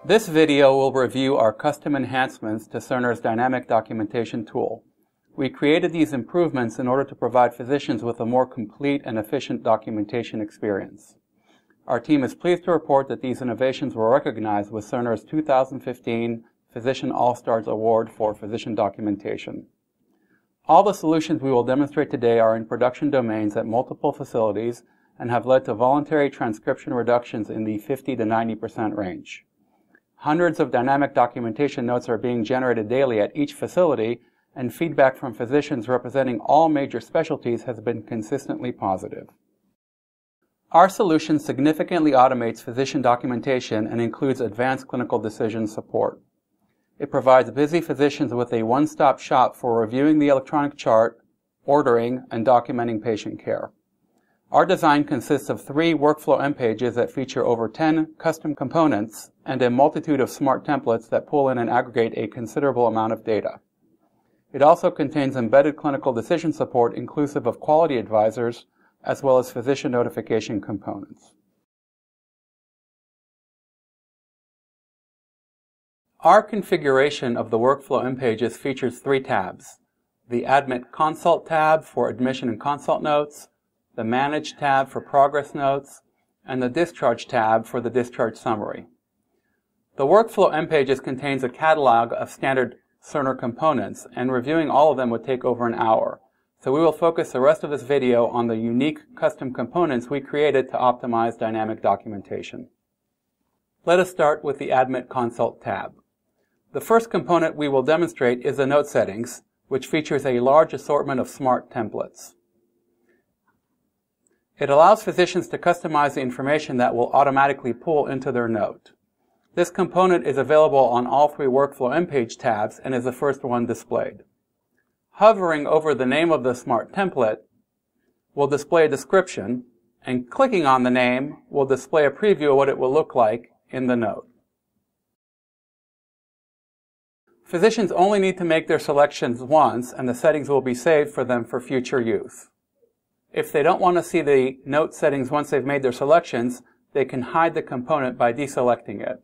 This video will review our custom enhancements to Cerner's dynamic documentation tool. We created these improvements in order to provide physicians with a more complete and efficient documentation experience. Our team is pleased to report that these innovations were recognized with Cerner's 2015 Physician All-Stars Award for Physician Documentation. All the solutions we will demonstrate today are in production domains at multiple facilities and have led to voluntary transcription reductions in the 50 to 90% range. Hundreds of dynamic documentation notes are being generated daily at each facility, and feedback from physicians representing all major specialties has been consistently positive. Our solution significantly automates physician documentation and includes advanced clinical decision support. It provides busy physicians with a one-stop shop for reviewing the electronic chart, ordering, and documenting patient care. Our design consists of 3 workflow M pages that feature over 10 custom components and a multitude of smart templates that pull in and aggregate a considerable amount of data. It also contains embedded clinical decision support inclusive of quality advisors, as well as physician notification components. Our configuration of the workflow M pages features 3 tabs: the Admit Consult tab for admission and consult notes, the Manage tab for progress notes, and the Discharge tab for the discharge summary. The workflow M pages contains a catalog of standard Cerner components, and reviewing all of them would take over an hour. So we will focus the rest of this video on the unique custom components we created to optimize dynamic documentation. Let us start with the Admit Consult tab. The first component we will demonstrate is the Note Settings, which features a large assortment of smart templates. It allows physicians to customize the information that will automatically pull into their note. This component is available on all 3 workflow M page tabs and is the first one displayed. Hovering over the name of the smart template will display a description, and clicking on the name will display a preview of what it will look like in the note. Physicians only need to make their selections once, and the settings will be saved for them for future use. If they don't want to see the note settings once they've made their selections, they can hide the component by deselecting it.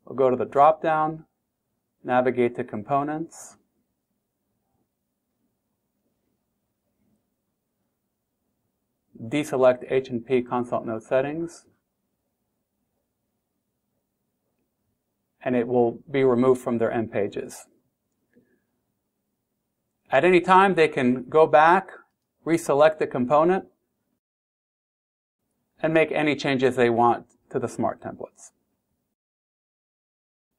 We'll go to the drop-down, navigate to Components, deselect H&P Consult Note Settings, and it will be removed from their M pages. At any time, they can go back, reselect the component, and make any changes they want to the smart templates.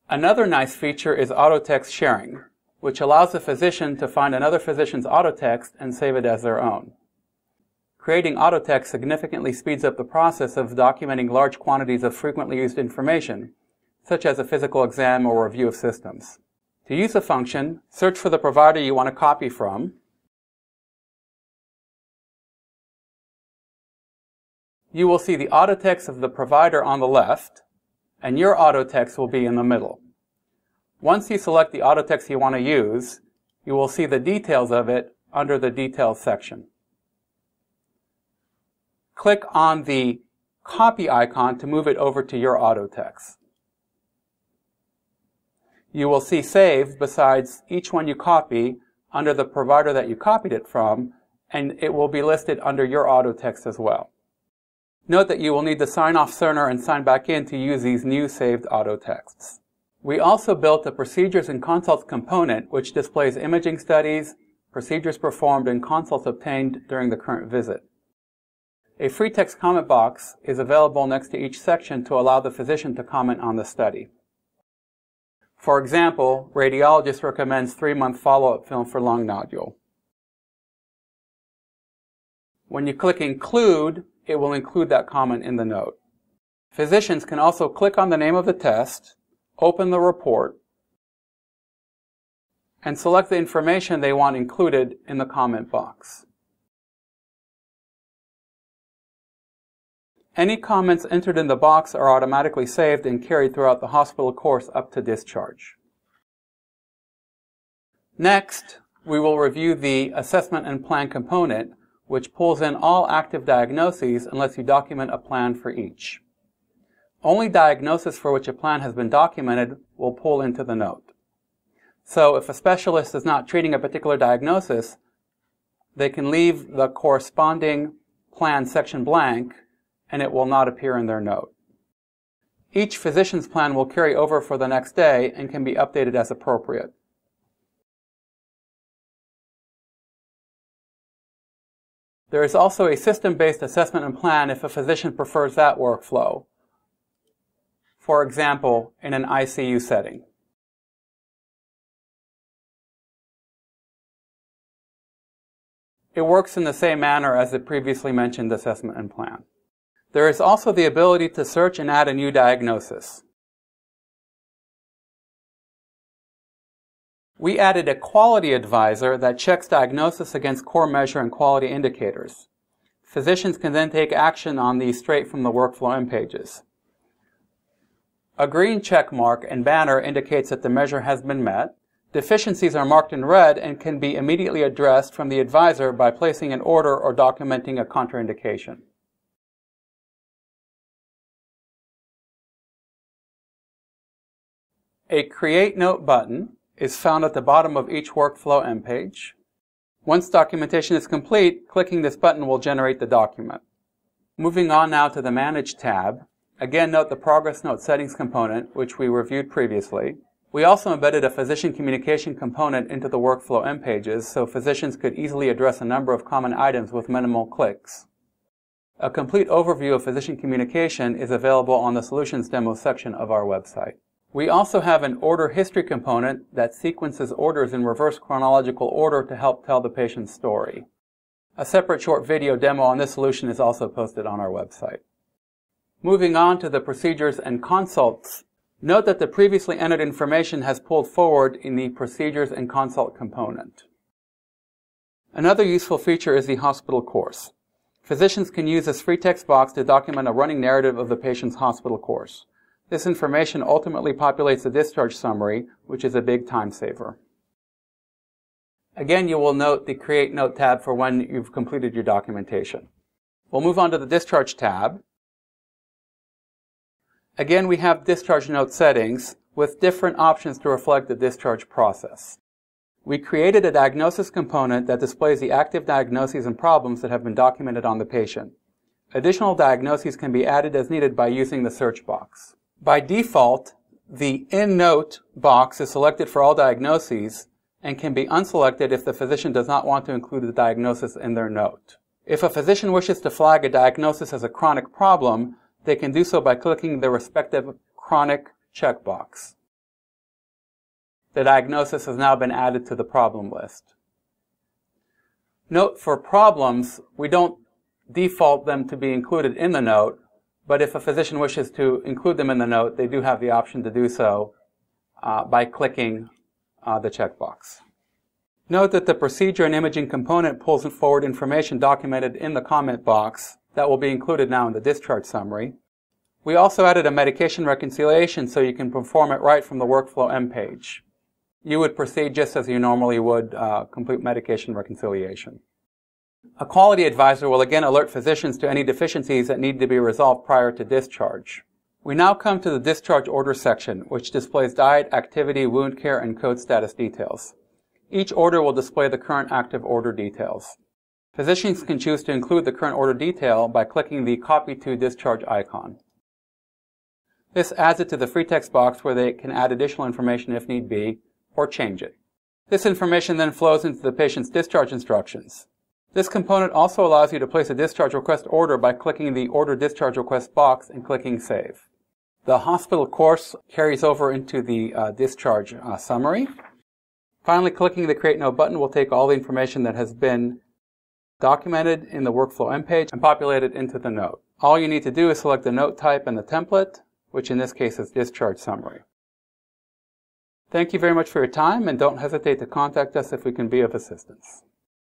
Another nice feature is auto text sharing, which allows the physician to find another physician's auto text and save it as their own. Creating auto text significantly speeds up the process of documenting large quantities of frequently used information, such as a physical exam or review of systems. To use the function, search for the provider you want to copy from. You will see the auto text of the provider on the left, and your auto text will be in the middle. Once you select the auto text you want to use, you will see the details of it under the Details section. Click on the copy icon to move it over to your auto text. You will see saved besides each one you copy under the provider that you copied it from, and it will be listed under your auto text as well. Note that you will need to sign off Cerner and sign back in to use these new saved auto texts. We also built a Procedures and Consults component which displays imaging studies, procedures performed, and consults obtained during the current visit. A free text comment box is available next to each section to allow the physician to comment on the study. For example, radiologist recommends 3-month follow-up film for lung nodule. When you click Include, it will include that comment in the note. Physicians can also click on the name of the test, open the report, and select the information they want included in the comment box. Any comments entered in the box are automatically saved and carried throughout the hospital course up to discharge. Next, we will review the Assessment and Plan component, which pulls in all active diagnoses and lets you document a plan for each. Only diagnosis for which a plan has been documented will pull into the note. So if a specialist is not treating a particular diagnosis, they can leave the corresponding plan section blank and it will not appear in their note. Each physician's plan will carry over for the next day and can be updated as appropriate. There is also a system-based assessment and plan if a physician prefers that workflow. For example, in an ICU setting. It works in the same manner as the previously mentioned assessment and plan. There is also the ability to search and add a new diagnosis. We added a quality advisor that checks diagnosis against core measure and quality indicators. Physicians can then take action on these straight from the workflow end pages. A green check mark and banner indicates that the measure has been met. Deficiencies are marked in red and can be immediately addressed from the advisor by placing an order or documenting a contraindication. A Create Note button is found at the bottom of each workflow end page. Once documentation is complete, clicking this button will generate the document. Moving on now to the Manage tab. Again, note the Progress Note Settings component, which we reviewed previously. We also embedded a physician communication component into the workflow end pages so physicians could easily address a number of common items with minimal clicks. A complete overview of physician communication is available on the Solutions Demo section of our website. We also have an order history component that sequences orders in reverse chronological order to help tell the patient's story. A separate short video demo on this solution is also posted on our website. Moving on to the procedures and consults, note that the previously entered information has pulled forward in the procedures and consult component. Another useful feature is the hospital course. Physicians can use this free text box to document a running narrative of the patient's hospital course. This information ultimately populates the discharge summary, which is a big time saver. Again, you will note the Create Note tab for when you've completed your documentation. We'll move on to the Discharge tab. Again, we have Discharge Note settings with different options to reflect the discharge process. We created a diagnosis component that displays the active diagnoses and problems that have been documented on the patient. Additional diagnoses can be added as needed by using the search box. By default, the In Note box is selected for all diagnoses and can be unselected if the physician does not want to include the diagnosis in their note. If a physician wishes to flag a diagnosis as a chronic problem, they can do so by clicking the respective chronic checkbox. The diagnosis has now been added to the problem list. Note for problems, we don't default them to be included in the note, but if a physician wishes to include them in the note, they do have the option to do so by clicking the checkbox. Note that the procedure and imaging component pulls forward information documented in the comment box that will be included now in the discharge summary. We also added a medication reconciliation so you can perform it right from the workflow end page. You would proceed just as you normally would complete medication reconciliation. A quality advisor will again alert physicians to any deficiencies that need to be resolved prior to discharge. We now come to the Discharge Order section, which displays diet, activity, wound care, and code status details. Each order will display the current active order details. Physicians can choose to include the current order detail by clicking the Copy to Discharge icon. This adds it to the free text box where they can add additional information if need be, or change it. This information then flows into the patient's discharge instructions. This component also allows you to place a discharge request order by clicking the Order Discharge Request box and clicking Save. The hospital course carries over into the discharge summary. Finally, clicking the Create Note button will take all the information that has been documented in the workflow end page and populate it into the note. All you need to do is select the note type and the template, which in this case is Discharge Summary. Thank you very much for your time, and don't hesitate to contact us if we can be of assistance.